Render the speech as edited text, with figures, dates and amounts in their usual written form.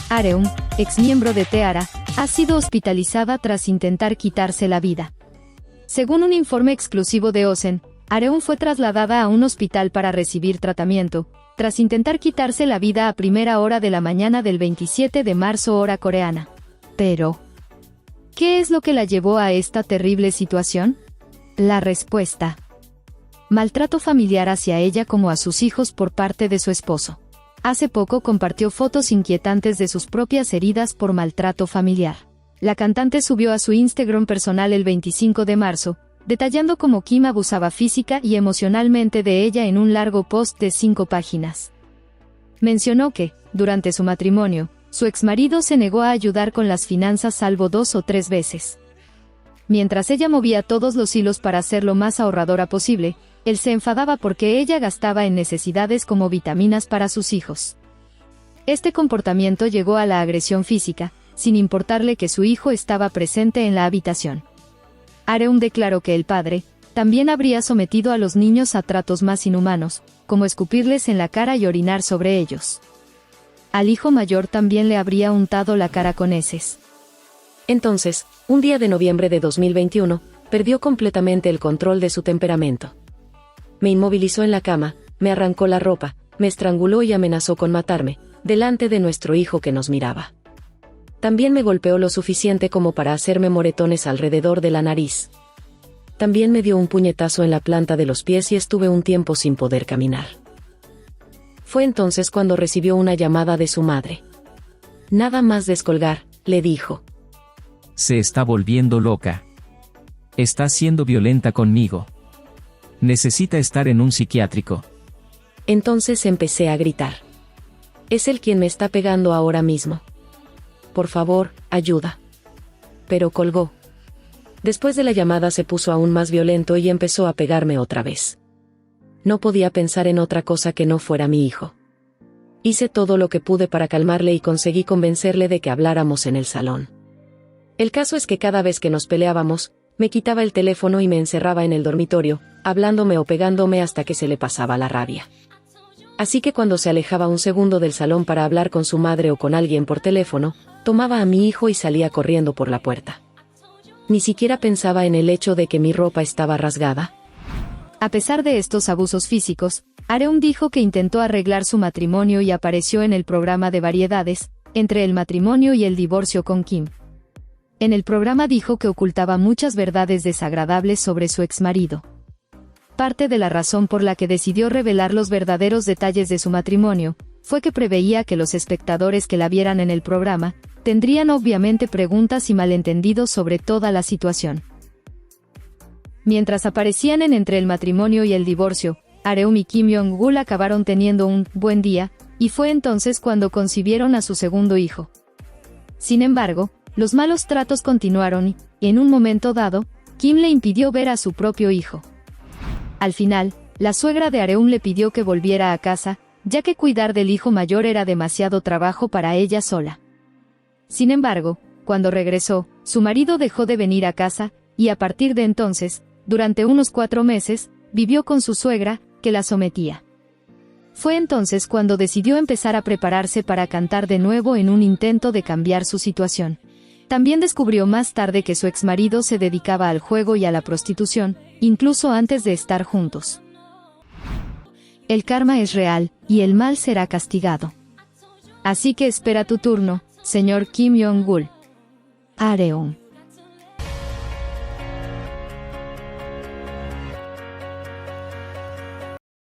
Areum, exmiembro de T-ara, ha sido hospitalizada tras intentar quitarse la vida. Según un informe exclusivo de Ozen, Areum fue trasladada a un hospital para recibir tratamiento, tras intentar quitarse la vida a primera hora de la mañana del 27 de marzo hora coreana. Pero, ¿qué es lo que la llevó a esta terrible situación? La respuesta: maltrato familiar hacia ella como a sus hijos por parte de su esposo. Hace poco compartió fotos inquietantes de sus propias heridas por maltrato familiar. La cantante subió a su Instagram personal el 25 de marzo, detallando cómo Kim abusaba física y emocionalmente de ella en un largo post de 5 páginas. Mencionó que, durante su matrimonio, su exmarido se negó a ayudar con las finanzas salvo 2 o 3 veces. Mientras ella movía todos los hilos para ser lo más ahorradora posible, él se enfadaba porque ella gastaba en necesidades como vitaminas para sus hijos. Este comportamiento llegó a la agresión física, sin importarle que su hijo estaba presente en la habitación. Areum declaró que el padre también habría sometido a los niños a tratos más inhumanos, como escupirles en la cara y orinar sobre ellos. Al hijo mayor también le habría untado la cara con heces. Entonces, un día de noviembre de 2021, perdió completamente el control de su temperamento. Me inmovilizó en la cama, me arrancó la ropa, me estranguló y amenazó con matarme, delante de nuestro hijo que nos miraba. También me golpeó lo suficiente como para hacerme moretones alrededor de la nariz. También me dio un puñetazo en la planta de los pies y estuve un tiempo sin poder caminar. Fue entonces cuando recibió una llamada de su madre. Nada más descolgar, le dijo: se está volviendo loca. Está siendo violenta conmigo. Necesita estar en un psiquiátrico. Entonces empecé a gritar: es él quien me está pegando ahora mismo. Por favor, ayuda. Pero colgó. Después de la llamada se puso aún más violento y empezó a pegarme otra vez. No podía pensar en otra cosa que no fuera mi hijo. Hice todo lo que pude para calmarle y conseguí convencerle de que habláramos en el salón. El caso es que cada vez que nos peleábamos, me quitaba el teléfono y me encerraba en el dormitorio, hablándome o pegándome hasta que se le pasaba la rabia. Así que cuando se alejaba un segundo del salón para hablar con su madre o con alguien por teléfono, tomaba a mi hijo y salía corriendo por la puerta. Ni siquiera pensaba en el hecho de que mi ropa estaba rasgada. A pesar de estos abusos físicos, Areum dijo que intentó arreglar su matrimonio y apareció en el programa de variedades, entre el matrimonio y el divorcio con Kim. En el programa dijo que ocultaba muchas verdades desagradables sobre su exmarido. Parte de la razón por la que decidió revelar los verdaderos detalles de su matrimonio, fue que preveía que los espectadores que la vieran en el programa, tendrían obviamente preguntas y malentendidos sobre toda la situación. Mientras aparecían en Entre el matrimonio y el divorcio, Areum y Kim Jong-gul acabaron teniendo un buen día, y fue entonces cuando concibieron a su segundo hijo. Sin embargo, los malos tratos continuaron y, en un momento dado, Kim le impidió ver a su propio hijo. Al final, la suegra de Areum le pidió que volviera a casa, ya que cuidar del hijo mayor era demasiado trabajo para ella sola. Sin embargo, cuando regresó, su marido dejó de venir a casa, y a partir de entonces, durante unos 4 meses, vivió con su suegra, que la sometía. Fue entonces cuando decidió empezar a prepararse para cantar de nuevo en un intento de cambiar su situación. También descubrió más tarde que su exmarido se dedicaba al juego y a la prostitución, incluso antes de estar juntos. El karma es real, y el mal será castigado. Así que espera tu turno, señor Kim Jong-gul. Areum.